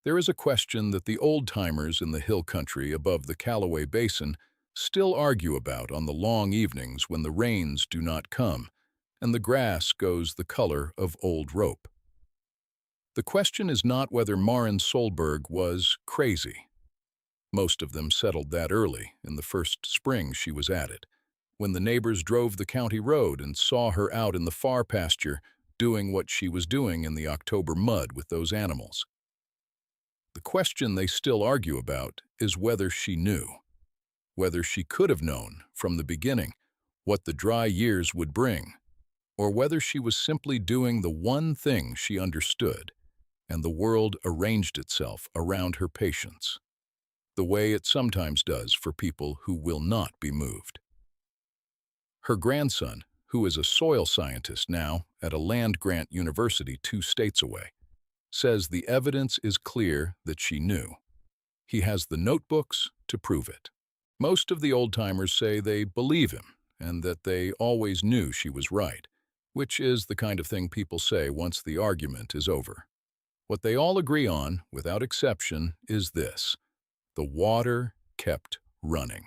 There is a question that the old-timers in the hill country above the Callaway Basin still argue about on the long evenings when the rains do not come and the grass goes the color of old rope. The question is not whether Maren Solberg was crazy. Most of them settled that early, in the first spring she was at it, when the neighbors drove the county road and saw her out in the far pasture doing what she was doing in the October mud with those animals. The question they still argue about is whether she knew, whether she could have known from the beginning what the dry years would bring, or whether she was simply doing the one thing she understood, and the world arranged itself around her patience, the way it sometimes does for people who will not be moved. Her grandson, who is a soil scientist now at a land-grant university 2 states away, says the evidence is clear that she knew. He has the notebooks to prove it. Most of the old-timers say they believe him and that they always knew she was right, which is the kind of thing people say once the argument is over. What they all agree on, without exception, is this: the water kept running.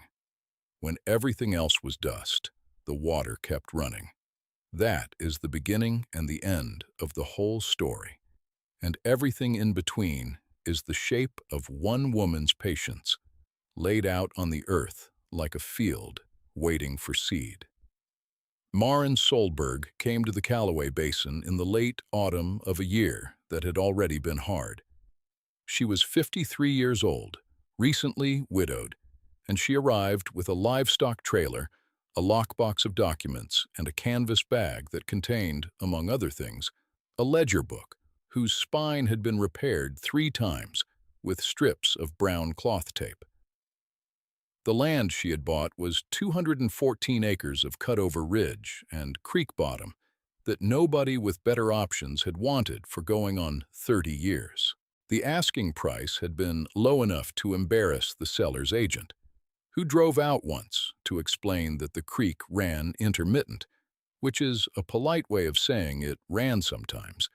When everything else was dust, the water kept running. That is the beginning and the end of the whole story. And everything in between is the shape of one woman's patience, laid out on the earth like a field waiting for seed. Maren Solberg came to the Callaway Basin in the late autumn of a year that had already been hard. She was 53 years old, recently widowed, and she arrived with a livestock trailer, a lockbox of documents, and a canvas bag that contained, among other things, a ledger book whose spine had been repaired 3 times with strips of brown cloth tape. The land she had bought was 214 acres of cut-over ridge and creek bottom that nobody with better options had wanted for going on 30 years. The asking price had been low enough to embarrass the seller's agent, who drove out once to explain that the creek ran intermittent, which is a polite way of saying it ran sometimes,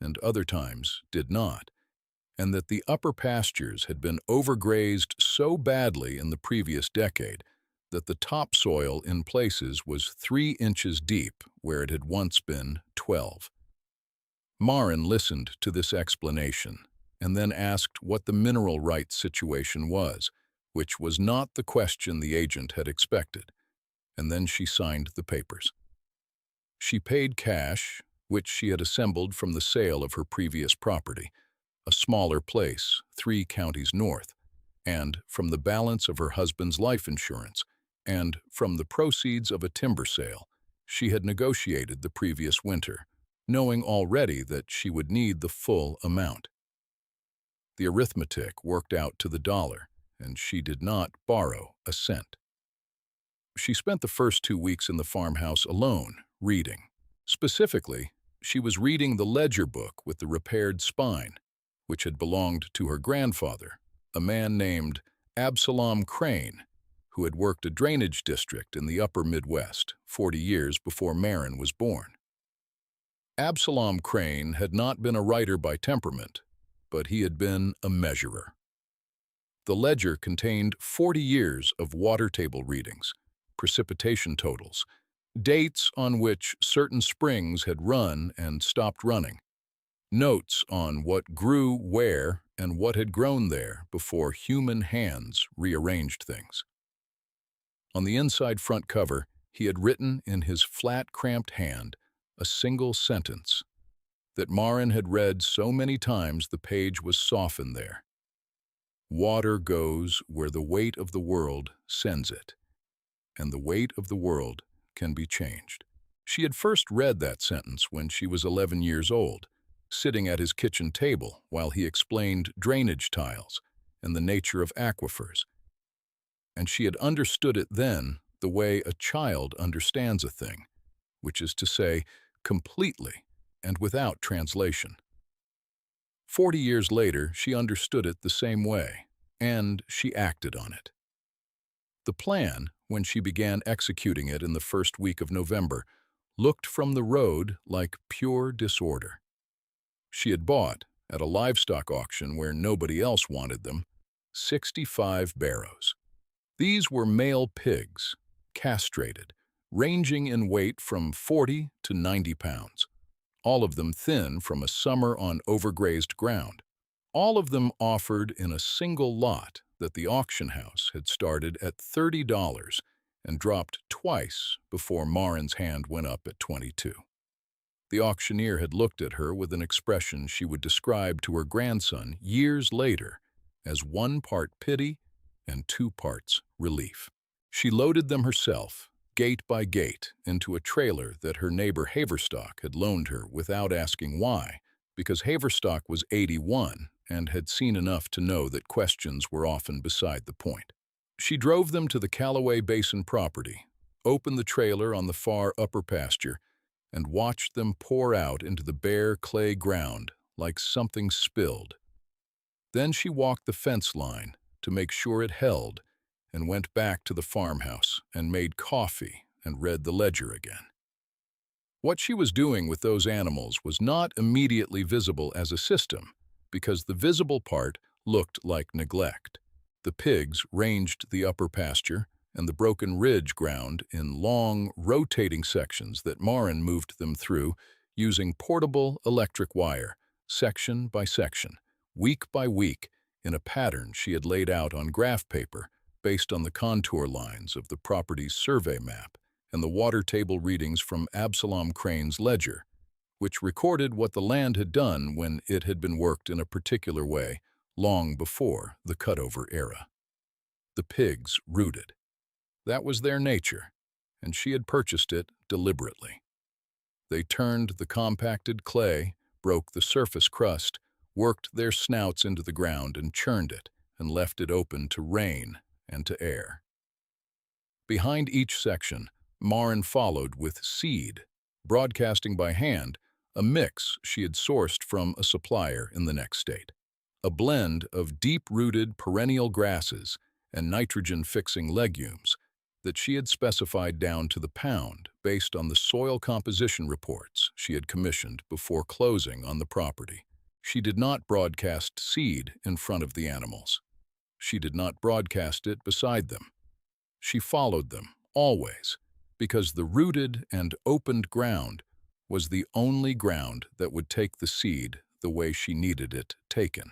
and other times did not, and that the upper pastures had been overgrazed so badly in the previous decade that the topsoil in places was 3 inches deep where it had once been 12. Maren listened to this explanation and then asked what the mineral rights situation was, which was not the question the agent had expected, and then she signed the papers. She paid cash, which she had assembled from the sale of her previous property, a smaller place 3 counties north, and from the balance of her husband's life insurance, and from the proceeds of a timber sale she had negotiated the previous winter, knowing already that she would need the full amount. The arithmetic worked out to the dollar, and she did not borrow a cent. She spent the first 2 weeks in the farmhouse alone, reading. Specifically, she was reading the ledger book with the repaired spine, which had belonged to her grandfather, a man named Absalom Crane, who had worked a drainage district in the upper Midwest 40 years before Maren was born. Absalom Crane had not been a writer by temperament, but he had been a measurer. The ledger contained 40 years of water table readings, precipitation totals, dates on which certain springs had run and stopped running, notes on what grew where and what had grown there before human hands rearranged things. On the inside front cover, he had written in his flat, cramped hand a single sentence that Maren had read so many times the page was softened there. Water goes where the weight of the world sends it, and the weight of the world can be changed. She had first read that sentence when she was 11 years old, sitting at his kitchen table while he explained drainage tiles and the nature of aquifers. And she had understood it then the way a child understands a thing, which is to say, completely and without translation. 40 years later, she understood it the same way, and she acted on it. The plan, when she began executing it in the first week of November, looked from the road like pure disorder. She had bought, at a livestock auction where nobody else wanted them, 65 Barrows. These were male pigs, castrated, ranging in weight from 40 to 90 pounds, all of them thin from a summer on overgrazed ground. All of them offered in a single lot that the auction house had started at $30 and dropped twice before Marin's hand went up at 22. The auctioneer had looked at her with an expression she would describe to her grandson years later as 1 part pity and 2 parts relief. She loaded them herself, gate by gate, into a trailer that her neighbor Haverstock had loaned her without asking why, because Haverstock was 81 and had seen enough to know that questions were often beside the point. She drove them to the Callaway Basin property, opened the trailer on the far upper pasture, and watched them pour out into the bare clay ground like something spilled. Then she walked the fence line to make sure it held and went back to the farmhouse and made coffee and read the ledger again. What she was doing with those animals was not immediately visible as a system because the visible part looked like neglect. The pigs ranged the upper pasture and the broken ridge ground in long, rotating sections that Marin moved them through using portable electric wire, section by section, week by week, in a pattern she had laid out on graph paper based on the contour lines of the property's survey map and the water table readings from Absalom Crane's ledger, which recorded what the land had done when it had been worked in a particular way long before the cutover era. The pigs rooted. That was their nature, and she had purchased it deliberately. They turned the compacted clay, broke the surface crust, worked their snouts into the ground and churned it, and left it open to rain and to air. Behind each section, Marin followed with seed, broadcasting by hand a mix she had sourced from a supplier in the next state, a blend of deep-rooted perennial grasses and nitrogen-fixing legumes that she had specified down to the pound based on the soil composition reports she had commissioned before closing on the property. She did not broadcast seed in front of the animals. She did not broadcast it beside them. She followed them, always, because the rooted and opened ground was the only ground that would take the seed the way she needed it taken.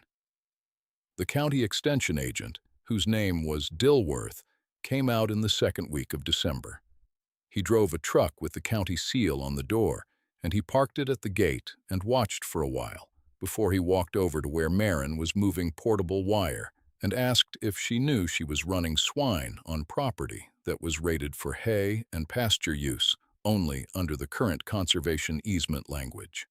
The county extension agent, whose name was Dilworth, came out in the second week of December. He drove a truck with the county seal on the door, and he parked it at the gate and watched for a while before he walked over to where Marin was moving portable wire and asked if she knew she was running swine on property that was rated for hay and pasture use only under the current conservation easement language.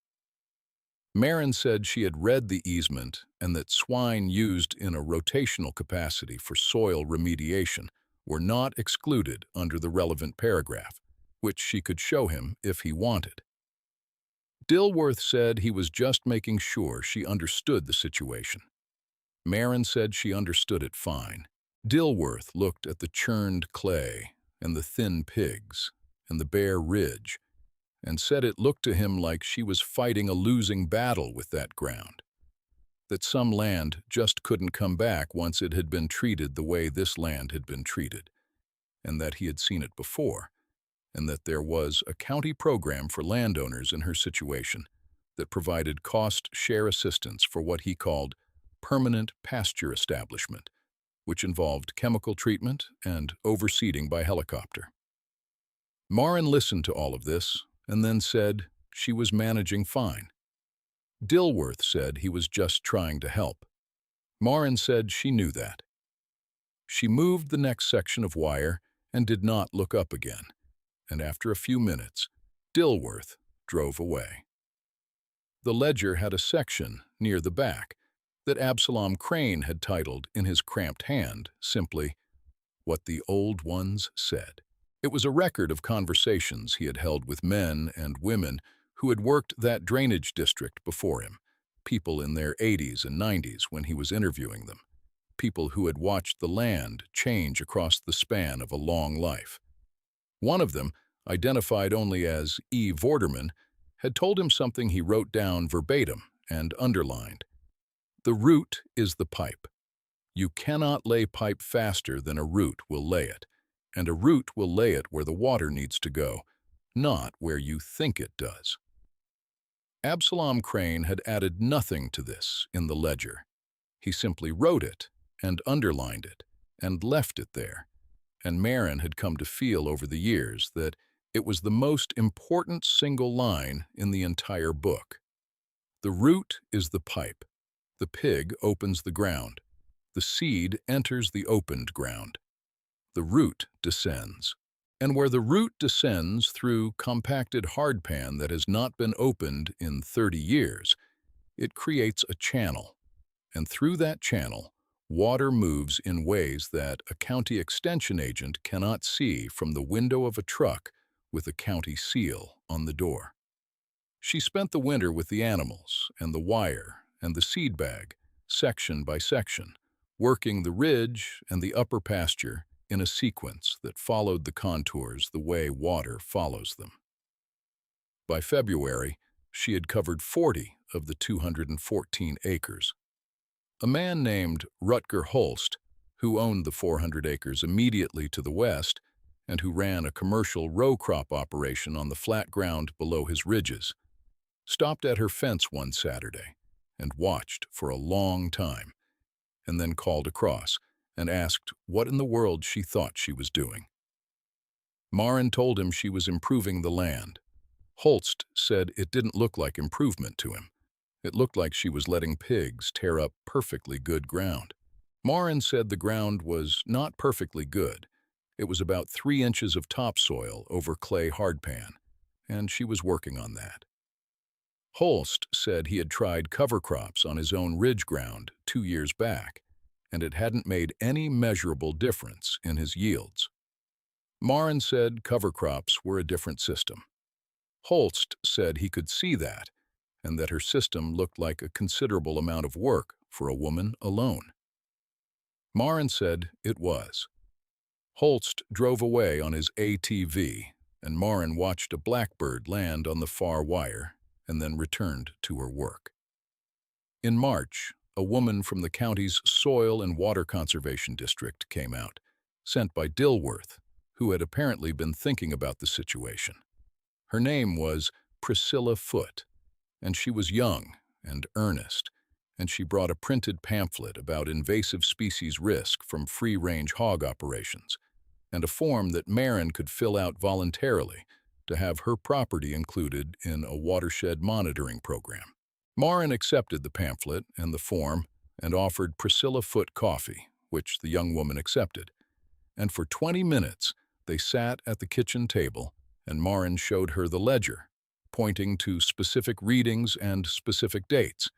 Marin said she had read the easement and that swine used in a rotational capacity for soil remediation were not excluded under the relevant paragraph, which she could show him if he wanted. Dilworth said he was just making sure she understood the situation. Marin said she understood it fine. Dilworth looked at the churned clay and the thin pigs and the bare ridge and said it looked to him like she was fighting a losing battle with that ground, that some land just couldn't come back once it had been treated the way this land had been treated, and that he had seen it before, and that there was a county program for landowners in her situation that provided cost-share assistance for what he called permanent pasture establishment, which involved chemical treatment and overseeding by helicopter. Marin listened to all of this and then said she was managing fine. Dilworth said he was just trying to help. Marin said she knew that. She moved the next section of wire and did not look up again, and after a few minutes, Dilworth drove away. The ledger had a section near the back that Absalom Crane had titled in his cramped hand simply, "What the Old Ones Said." It was a record of conversations he had held with men and women who had worked that drainage district before him, people in their 80s and 90s when he was interviewing them, people who had watched the land change across the span of a long life. One of them, identified only as E. Vorderman, had told him something he wrote down verbatim and underlined, The root is the pipe. You cannot lay pipe faster than a root will lay it, and a root will lay it where the water needs to go, not where you think it does. Absalom Crane had added nothing to this in the ledger. He simply wrote it and underlined it and left it there, and Marin had come to feel over the years that it was the most important single line in the entire book. The root is the pipe. The pig opens the ground. The seed enters the opened ground. The root descends. And where the root descends through compacted hardpan that has not been opened in 30 years, it creates a channel. And through that channel, water moves in ways that a county extension agent cannot see from the window of a truck with a county seal on the door. She spent the winter with the animals and the wire and the seed bag, section by section, working the ridge and the upper pasture in a sequence that followed the contours the way water follows them. By February, she had covered 40 of the 214 acres. A man named Rutger Holst, who owned the 400 acres immediately to the west and who ran a commercial row crop operation on the flat ground below his ridges, stopped at her fence one Saturday and watched for a long time, and then called across and asked what in the world she thought she was doing. Marin told him she was improving the land. Holst said it didn't look like improvement to him. It looked like she was letting pigs tear up perfectly good ground. Marin said the ground was not perfectly good. It was about 3 inches of topsoil over clay hardpan, and she was working on that. Holst said he had tried cover crops on his own ridge ground 2 years back, and it hadn't made any measurable difference in his yields. Marin said cover crops were a different system. Holst said he could see that, and that her system looked like a considerable amount of work for a woman alone. Marin said it was. Holst drove away on his ATV, and Marin watched a blackbird land on the far wire and then returned to her work. In March, a woman from the county's Soil and Water Conservation District came out, sent by Dilworth, who had apparently been thinking about the situation. Her name was Priscilla Foote, and she was young and earnest, and she brought a printed pamphlet about invasive species risk from free-range hog operations, and a form that Marin could fill out voluntarily to have her property included in a watershed monitoring program. Marin accepted the pamphlet and the form and offered Priscilla Foote coffee, which the young woman accepted, and for 20 minutes they sat at the kitchen table and Marin showed her the ledger, pointing to specific readings and specific dates,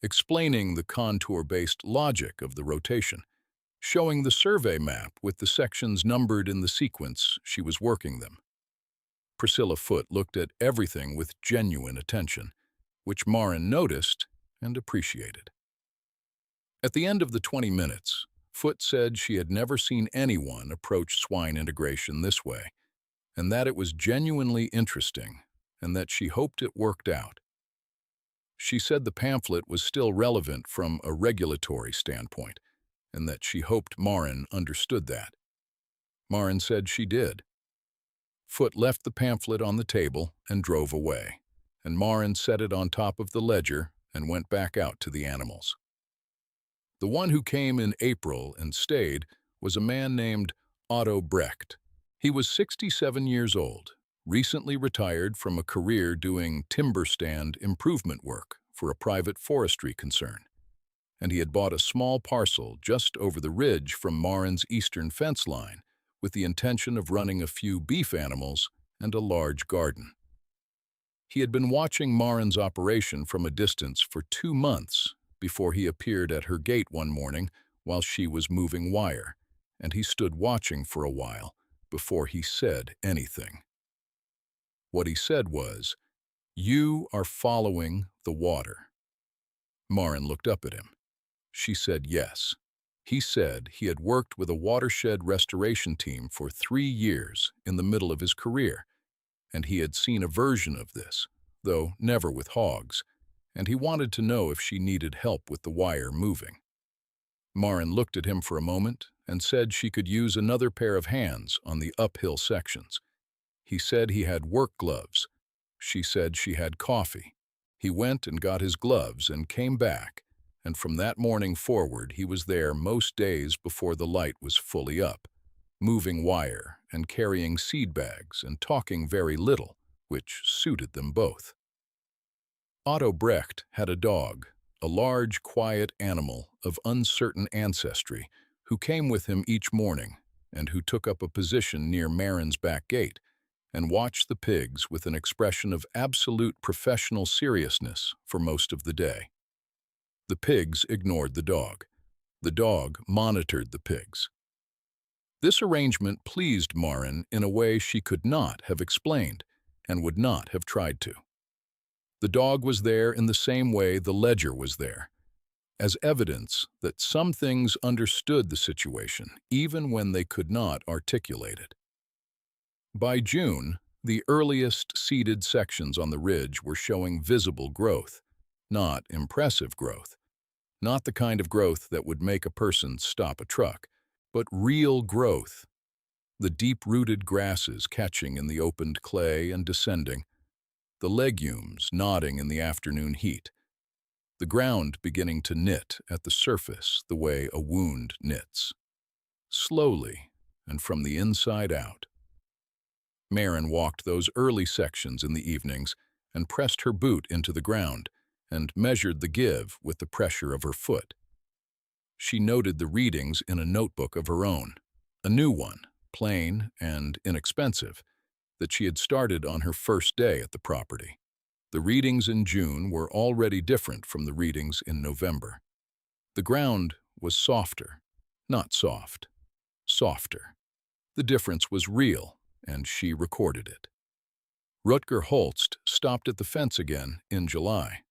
explaining the contour-based logic of the rotation, showing the survey map with the sections numbered in the sequence she was working them. Priscilla Foote looked at everything with genuine attention, which Marin noticed and appreciated. At the end of the 20 minutes, Foote said she had never seen anyone approach swine integration this way, and that it was genuinely interesting, and that she hoped it worked out. She said the pamphlet was still relevant from a regulatory standpoint, and that she hoped Marin understood that. Marin said she did. Foote left the pamphlet on the table and drove away, and Marin set it on top of the ledger and went back out to the animals. The one who came in April and stayed was a man named Otto Brecht. He was 67 years old, recently retired from a career doing timber stand improvement work for a private forestry concern, and he had bought a small parcel just over the ridge from Marin's eastern fence line with the intention of running a few beef animals and a large garden. He had been watching Marin's operation from a distance for 2 months before he appeared at her gate one morning while she was moving wire, and he stood watching for a while before he said anything. What he said was, "You are following the water." Marin looked up at him. She said yes. He said he had worked with a watershed restoration team for 3 years in the middle of his career, and he had seen a version of this, though never with hogs, and he wanted to know if she needed help with the wire moving. Maren looked at him for a moment and said she could use another pair of hands on the uphill sections. He said he had work gloves. She said she had coffee. He went and got his gloves and came back, and from that morning forward he was there most days before the light was fully up, moving wire and carrying seed bags and talking very little, which suited them both. Otto Brecht had a dog, a large, quiet animal of uncertain ancestry, who came with him each morning and who took up a position near Maren's back gate and watched the pigs with an expression of absolute professional seriousness for most of the day. The pigs ignored the dog. The dog monitored the pigs. This arrangement pleased Maren in a way she could not have explained and would not have tried to. The dog was there in the same way the ledger was there, as evidence that some things understood the situation even when they could not articulate it. By June, the earliest seeded sections on the ridge were showing visible growth, not impressive growth, not the kind of growth that would make a person stop a truck, but real growth. The deep-rooted grasses catching in the opened clay and descending, the legumes nodding in the afternoon heat, the ground beginning to knit at the surface the way a wound knits, slowly and from the inside out. Maren walked those early sections in the evenings and pressed her boot into the ground and measured the give with the pressure of her foot. She noted the readings in a notebook of her own, a new one, plain and inexpensive, that she had started on her first day at the property. The readings in June were already different from the readings in November. The ground was softer, not soft, softer. The difference was real, and she recorded it. Rutger Holst stopped at the fence again in July.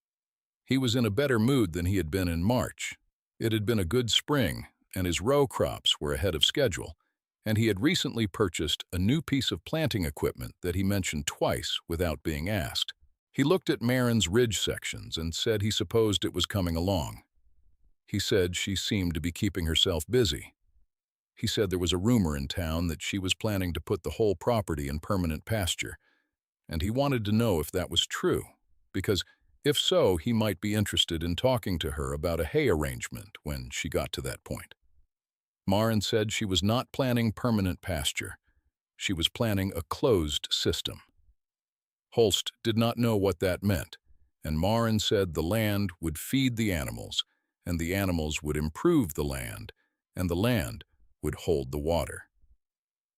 He was in a better mood than he had been in March. It had been a good spring, and his row crops were ahead of schedule, and he had recently purchased a new piece of planting equipment that he mentioned twice without being asked. He looked at Maren's ridge sections and said he supposed it was coming along. He said she seemed to be keeping herself busy. He said there was a rumor in town that she was planning to put the whole property in permanent pasture, and he wanted to know if that was true, because if so, he might be interested in talking to her about a hay arrangement when she got to that point. Maren said she was not planning permanent pasture. She was planning a closed system. Holst did not know what that meant, and Maren said the land would feed the animals, and the animals would improve the land, and the land would hold the water.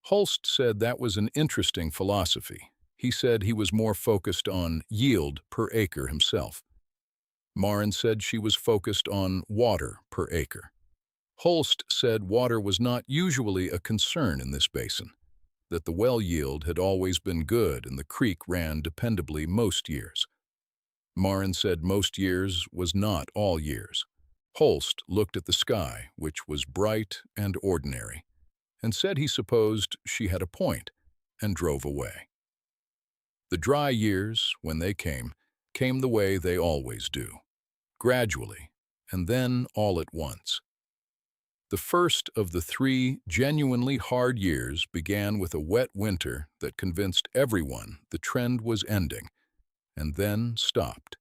Holst said that was an interesting philosophy. He said he was more focused on yield per acre himself. Maren said she was focused on water per acre. Holst said water was not usually a concern in this basin, that the well yield had always been good and the creek ran dependably most years. Maren said most years was not all years. Holst looked at the sky, which was bright and ordinary, and said he supposed she had a point, and drove away. The dry years, when they came the way they always do, gradually, and then all at once. The first of the 3 genuinely hard years began with a wet winter that convinced everyone the trend was ending, and then stopped.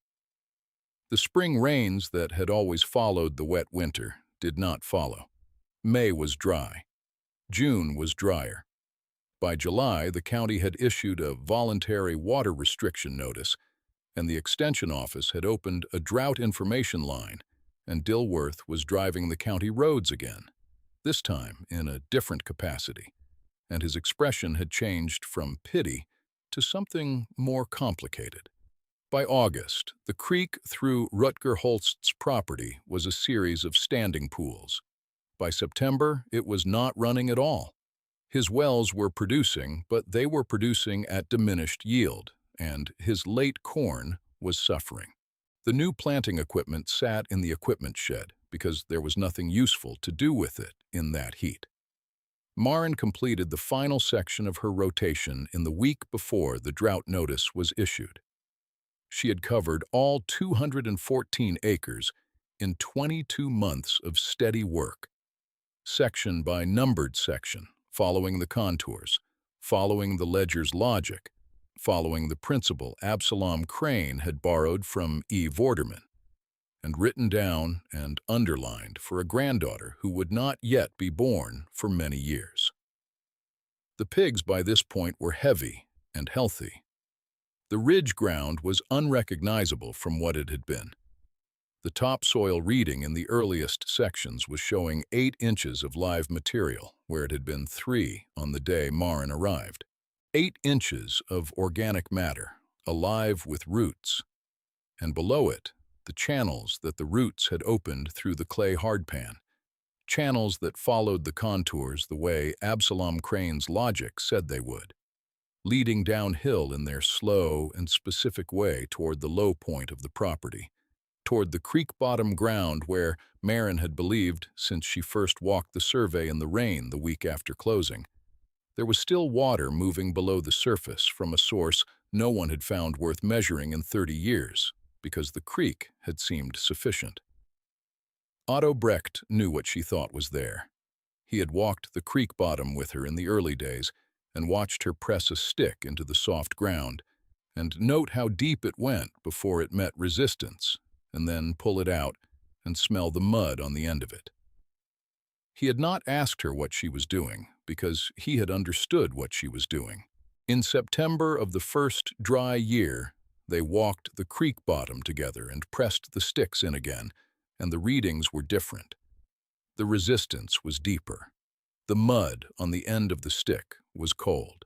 The spring rains that had always followed the wet winter did not follow. May was dry. June was drier. By July, the county had issued a voluntary water restriction notice, and the Extension Office had opened a drought information line, and Dilworth was driving the county roads again, this time in a different capacity, and his expression had changed from pity to something more complicated. By August, the creek through Rutger Holst's property was a series of standing pools. By September, it was not running at all. His wells were producing, but they were producing at diminished yield, and his late corn was suffering. The new planting equipment sat in the equipment shed because there was nothing useful to do with it in that heat. Maren completed the final section of her rotation in the week before the drought notice was issued. She had covered all 214 acres in 22 months of steady work, section by numbered section, following the contours, following the ledger's logic, following the principle Absalom Crane had borrowed from E. Vorderman, and written down and underlined for a granddaughter who would not yet be born for many years. The pigs by this point were heavy and healthy. The ridge ground was unrecognizable from what it had been. The topsoil reading in the earliest sections was showing 8 inches of live material, where it had been 3 on the day Maren arrived. 8 inches of organic matter, alive with roots, and below it, the channels that the roots had opened through the clay hardpan, channels that followed the contours the way Absalom Crane's logic said they would, leading downhill in their slow and specific way toward the low point of the property, toward the creek-bottom ground where Maren had believed, since she first walked the survey in the rain the week after closing, there was still water moving below the surface from a source no one had found worth measuring in 30 years, because the creek had seemed sufficient. Otto Brecht knew what she thought was there. He had walked the creek bottom with her in the early days and watched her press a stick into the soft ground and note how deep it went before it met resistance, and then pull it out and smell the mud on the end of it. He had not asked her what she was doing, because he had understood what she was doing. In September of the first dry year, they walked the creek bottom together and pressed the sticks in again, and the readings were different. The resistance was deeper. The mud on the end of the stick was cold.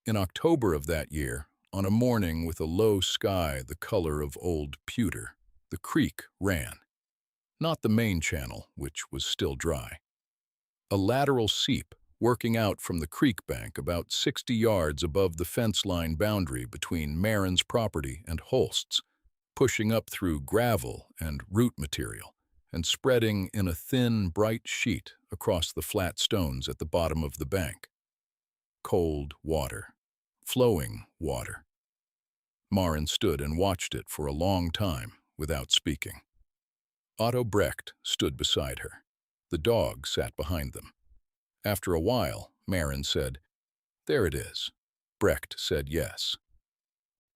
In October of that year, on a morning with a low sky the color of old pewter, the creek ran. Not the main channel, which was still dry. A lateral seep working out from the creek bank about 60 yards above the fence line boundary between Maren's property and Holst's, pushing up through gravel and root material, and spreading in a thin, bright sheet across the flat stones at the bottom of the bank. Cold water. Flowing water. Maren stood and watched it for a long time without speaking. Otto Brecht stood beside her. The dog sat behind them. After a while, Maren said, "There it is." Brecht said yes.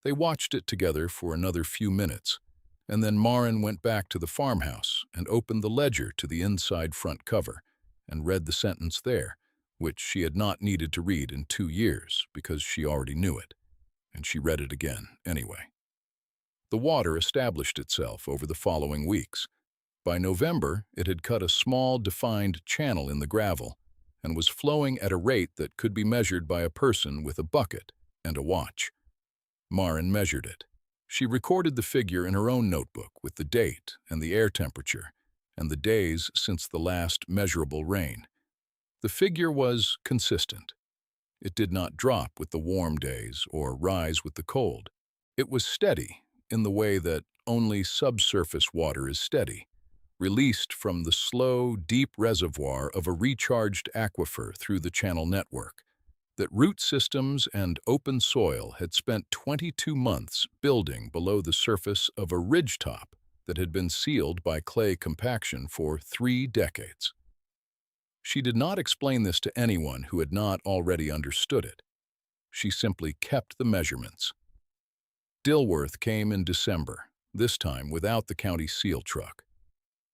They watched it together for another few minutes, and then Maren went back to the farmhouse and opened the ledger to the inside front cover and read the sentence there, which she had not needed to read in 2 years because she already knew it, and she read it again anyway. The water established itself over the following weeks. By November, it had cut a small, defined channel in the gravel and was flowing at a rate that could be measured by a person with a bucket and a watch. Maren measured it. She recorded the figure in her own notebook with the date and the air temperature and the days since the last measurable rain. The figure was consistent. It did not drop with the warm days or rise with the cold. It was steady in the way that only subsurface water is steady, released from the slow, deep reservoir of a recharged aquifer through the channel network, that root systems and open soil had spent 22 months building below the surface of a ridgetop that had been sealed by clay compaction for 3 decades. She did not explain this to anyone who had not already understood it. She simply kept the measurements. Dilworth came in December, this time without the county seal truck.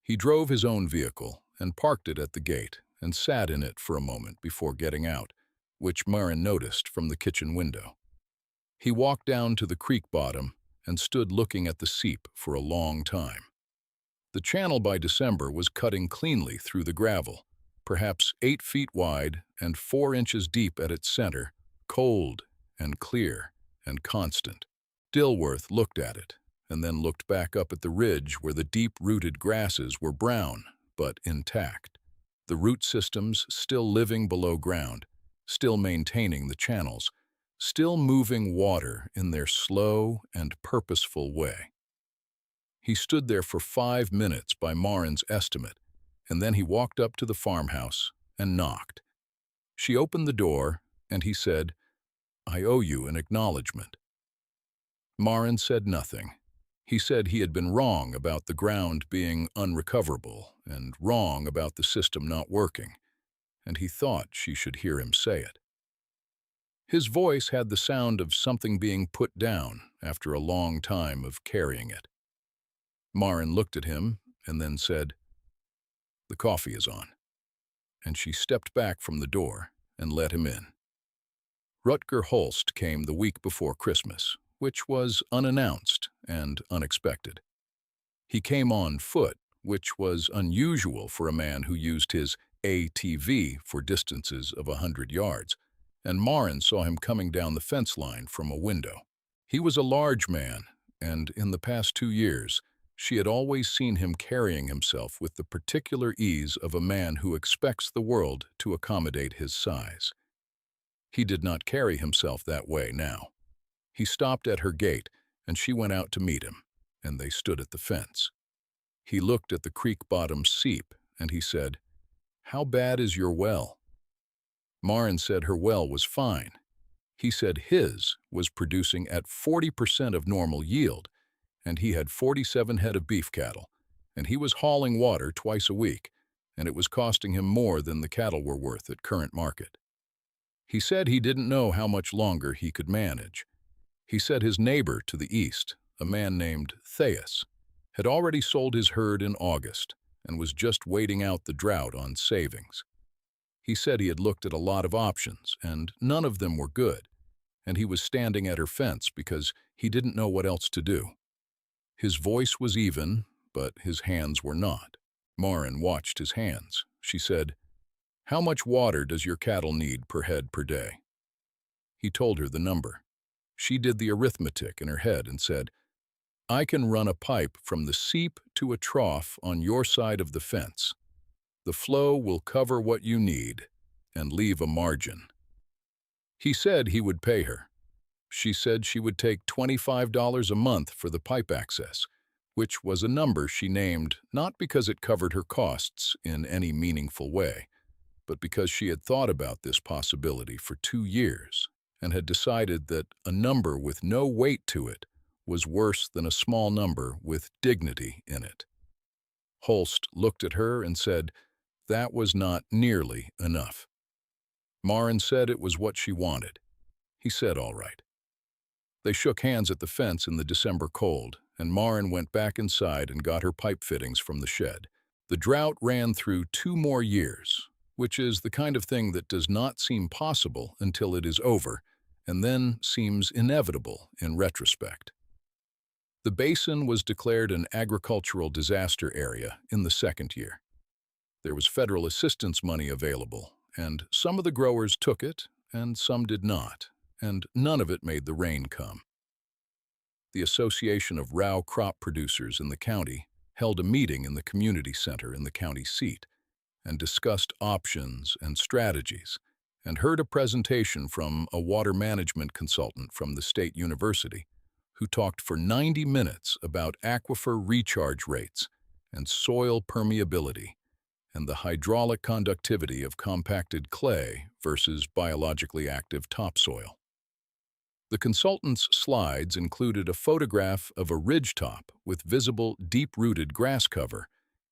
He drove his own vehicle and parked it at the gate and sat in it for a moment before getting out, which Maren noticed from the kitchen window. He walked down to the creek bottom and stood looking at the seep for a long time. The channel by December was cutting cleanly through the gravel, perhaps 8 feet wide and 4 inches deep at its center, cold and clear and constant. Dilworth looked at it, and then looked back up at the ridge where the deep-rooted grasses were brown but intact, the root systems still living below ground, still maintaining the channels, still moving water in their slow and purposeful way. He stood there for 5 minutes by Maren's estimate, and then he walked up to the farmhouse and knocked. She opened the door, and he said, "I owe you an acknowledgement." Marin said nothing. He said he had been wrong about the ground being unrecoverable and wrong about the system not working, and he thought she should hear him say it. His voice had the sound of something being put down after a long time of carrying it. Marin looked at him and then said, "The coffee is on," and she stepped back from the door and let him in. Rutger Holst came the week before Christmas, which was unannounced and unexpected. He came on foot, which was unusual for a man who used his ATV for distances of 100 yards, and Marin saw him coming down the fence line from a window. He was a large man, and in the past 2 years, she had always seen him carrying himself with the particular ease of a man who expects the world to accommodate his size. He did not carry himself that way now. He stopped at her gate, and she went out to meet him, and they stood at the fence. He looked at the creek bottom seep, and he said, "How bad is your well?" Marin said her well was fine. He said his was producing at 40% of normal yield, and he had 47 head of beef cattle, and he was hauling water twice a week, and it was costing him more than the cattle were worth at current market. He said he didn't know how much longer he could manage. He said his neighbor to the east, a man named Theus, had already sold his herd in August and was just waiting out the drought on savings. He said he had looked at a lot of options, and none of them were good, and he was standing at her fence because he didn't know what else to do. His voice was even, but his hands were not. Marin watched his hands. She said, "How much water does your cattle need per head per day?" He told her the number. She did the arithmetic in her head and said, "I can run a pipe from the seep to a trough on your side of the fence. The flow will cover what you need and leave a margin." He said he would pay her. She said she would take $25 a month for the pipe access, which was a number she named not because it covered her costs in any meaningful way, but because she had thought about this possibility for 2 years and had decided that a number with no weight to it was worse than a small number with dignity in it. Holst looked at her and said that was not nearly enough. Marin said it was what she wanted. He said all right. They shook hands at the fence in the December cold, and Marin went back inside and got her pipe fittings from the shed. The drought ran through 2 more years, which is the kind of thing that does not seem possible until it is over, and then seems inevitable in retrospect. The basin was declared an agricultural disaster area in the 2nd year. There was federal assistance money available, and some of the growers took it, and some did not, and none of it made the rain come. The Association of Row Crop Producers in the county held a meeting in the community center in the county seat and discussed options and strategies, and heard a presentation from a water management consultant from the state university who talked for 90 minutes about aquifer recharge rates and soil permeability and the hydraulic conductivity of compacted clay versus biologically active topsoil. The consultant's slides included a photograph of a ridgetop with visible deep-rooted grass cover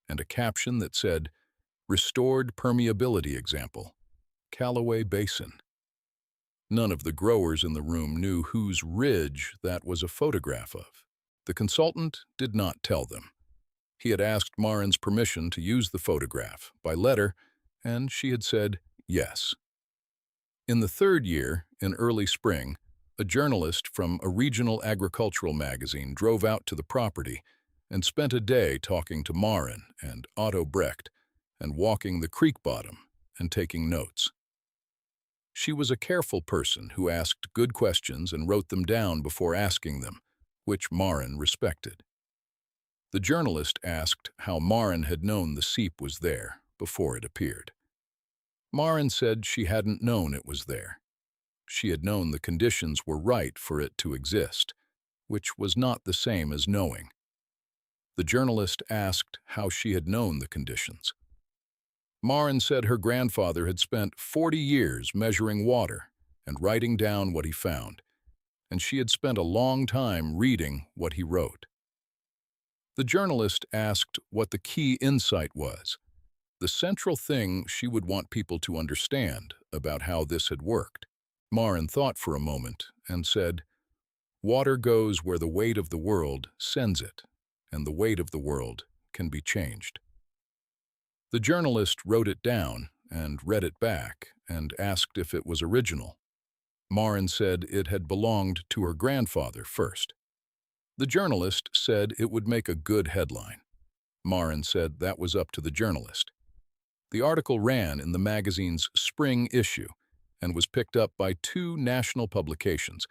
and a caption that said, "Restored permeability example, Callaway Basin." None of the growers in the room knew whose ridge that was a photograph of. The consultant did not tell them. He had asked Marin's permission to use the photograph by letter, and she had said yes. In the 3rd year, in early spring, a journalist from a regional agricultural magazine drove out to the property and spent a day talking to Marin and Otto Brecht and walking the creek bottom and taking notes. She was a careful person who asked good questions and wrote them down before asking them, which Marin respected. The journalist asked how Marin had known the seep was there before it appeared. Marin said she hadn't known it was there. She had known the conditions were right for it to exist, which was not the same as knowing. The journalist asked how she had known the conditions. Marin said her grandfather had spent 40 years measuring water and writing down what he found, and she had spent a long time reading what he wrote. The journalist asked what the key insight was, the central thing she would want people to understand about how this had worked. Marin thought for a moment and said, "Water goes where the weight of the world sends it, and the weight of the world can be changed." The journalist wrote it down and read it back and asked if it was original. Marin said it had belonged to her grandfather first. The journalist said it would make a good headline. Marin said that was up to the journalist. The article ran in the magazine's spring issue and was picked up by 2 national publications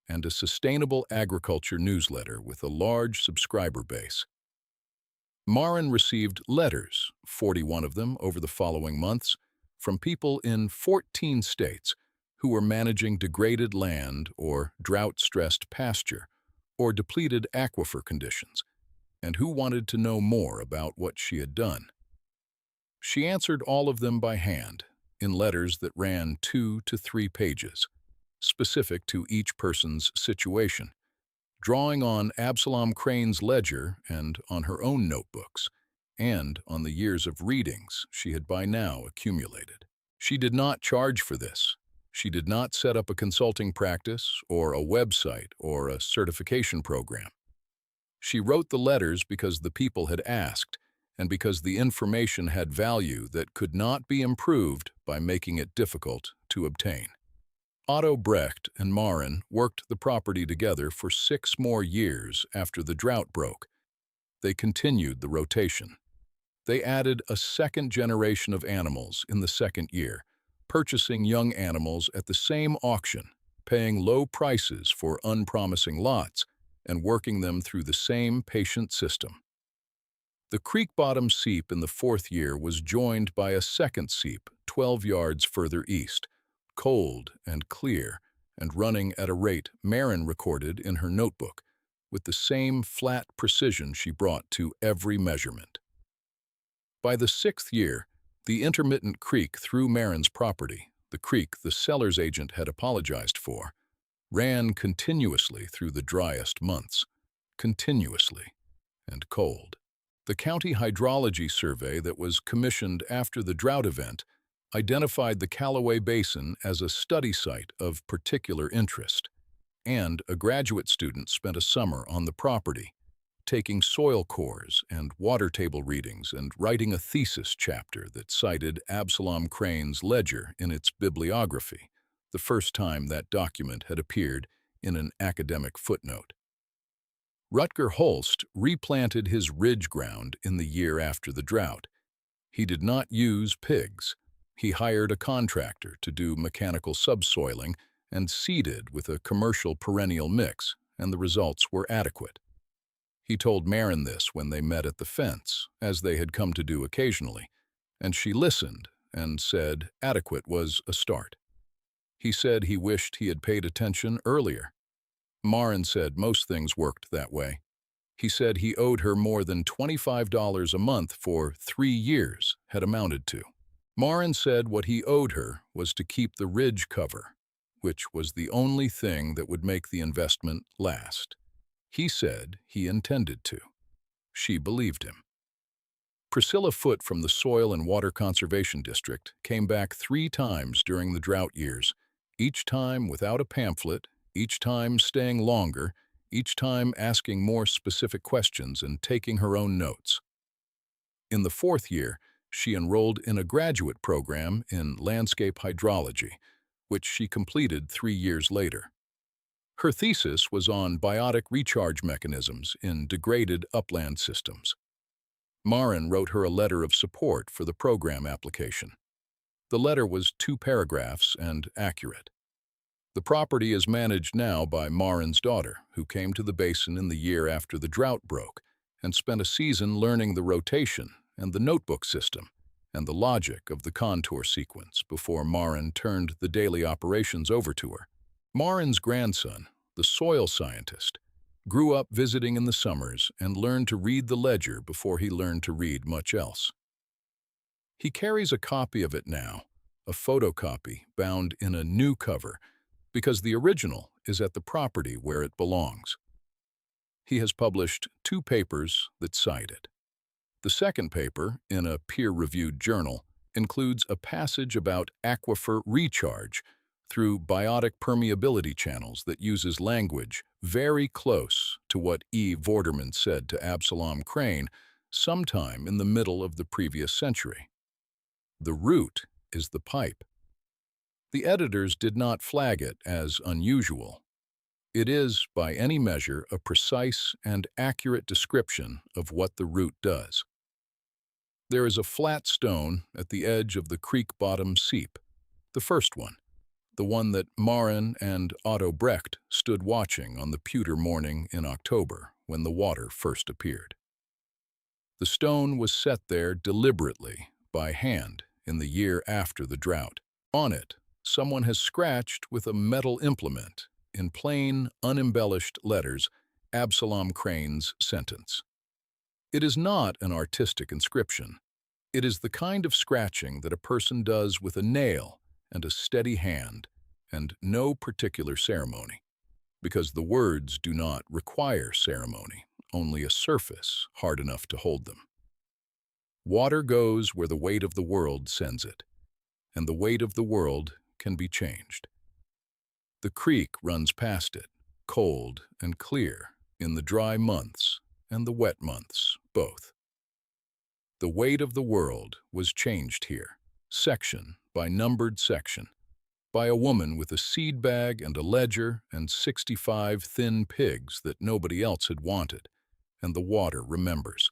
and a sustainable agriculture newsletter with a large subscriber base. Marin received letters, 41 of them over the following months, from people in 14 states who were managing degraded land or drought-stressed pasture or depleted aquifer conditions, and who wanted to know more about what she had done. She answered all of them by hand, in letters that ran 2 to 3 pages, specific to each person's situation, drawing on Absalom Crane's ledger and on her own notebooks, and on the years of readings she had by now accumulated. She did not charge for this. She did not set up a consulting practice or a website or a certification program. She wrote the letters because the people had asked, and because the information had value that could not be improved by making it difficult to obtain. Otto Brecht and Marin worked the property together for 6 more years after the drought broke. They continued the rotation. They added a second generation of animals in the second year, purchasing young animals at the same auction, paying low prices for unpromising lots, and working them through the same patient system. The creek bottom seep in the 4th year was joined by a second seep 12 yards further east, cold and clear, and running at a rate Marin recorded in her notebook, with the same flat precision she brought to every measurement. By the 6th year, the intermittent creek through Marin's property, the creek the seller's agent had apologized for, ran continuously through the driest months, continuously, and cold. The county hydrology survey that was commissioned after the drought event identified the Callaway Basin as a study site of particular interest, and a graduate student spent a summer on the property, taking soil cores and water table readings and writing a thesis chapter that cited Absalom Crane's ledger in its bibliography, the first time that document had appeared in an academic footnote. Rutger Holst replanted his ridge ground in the year after the drought. He did not use pigs. He hired a contractor to do mechanical subsoiling and seeded with a commercial perennial mix, and the results were adequate. He told Marin this when they met at the fence, as they had come to do occasionally, and she listened and said adequate was a start. He said he wished he had paid attention earlier. Marin said most things worked that way. He said he owed her more than $25 a month for 3 years had amounted to. Marin said what he owed her was to keep the ridge cover, which was the only thing that would make the investment last. He said he intended to. She believed him. Priscilla Foote from the Soil and Water Conservation District came back 3 times during the drought years, each time without a pamphlet, each time staying longer, each time asking more specific questions and taking her own notes. In the 4th year, she enrolled in a graduate program in landscape hydrology, which she completed 3 years later. Her thesis was on biotic recharge mechanisms in degraded upland systems. Marin wrote her a letter of support for the program application. The letter was 2 paragraphs and accurate. The property is managed now by Marin's daughter, who came to the basin in the year after the drought broke and spent a season learning the rotation and the notebook system and the logic of the contour sequence before Marin turned the daily operations over to her. Marin's grandson, the soil scientist, grew up visiting in the summers and learned to read the ledger before he learned to read much else. He carries a copy of it now, a photocopy bound in a new cover because the original is at the property where it belongs. He has published 2 papers that cite it. The second paper, in a peer-reviewed journal, includes a passage about aquifer recharge through biotic permeability channels that uses language very close to what E. Vorderman said to Absalom Crane sometime in the middle of the previous century. The root is the pipe. The editors did not flag it as unusual. It is, by any measure, a precise and accurate description of what the root does. There is a flat stone at the edge of the creek bottom seep, the first one, the one that Maren and Otto Brecht stood watching on the pewter morning in October when the water first appeared. The stone was set there deliberately, by hand, in the year after the drought. On it, someone has scratched with a metal implement, in plain, unembellished letters, Absalom Crane's sentence. It is not an artistic inscription. It is the kind of scratching that a person does with a nail and a steady hand, and no particular ceremony, because the words do not require ceremony, only a surface hard enough to hold them. Water goes where the weight of the world sends it, and the weight of the world can be changed. The creek runs past it, cold and clear, in the dry months and the wet months, both. The weight of the world was changed here, section by numbered section, by a woman with a seed bag and a ledger and 65 thin pigs that nobody else had wanted, and the water remembers.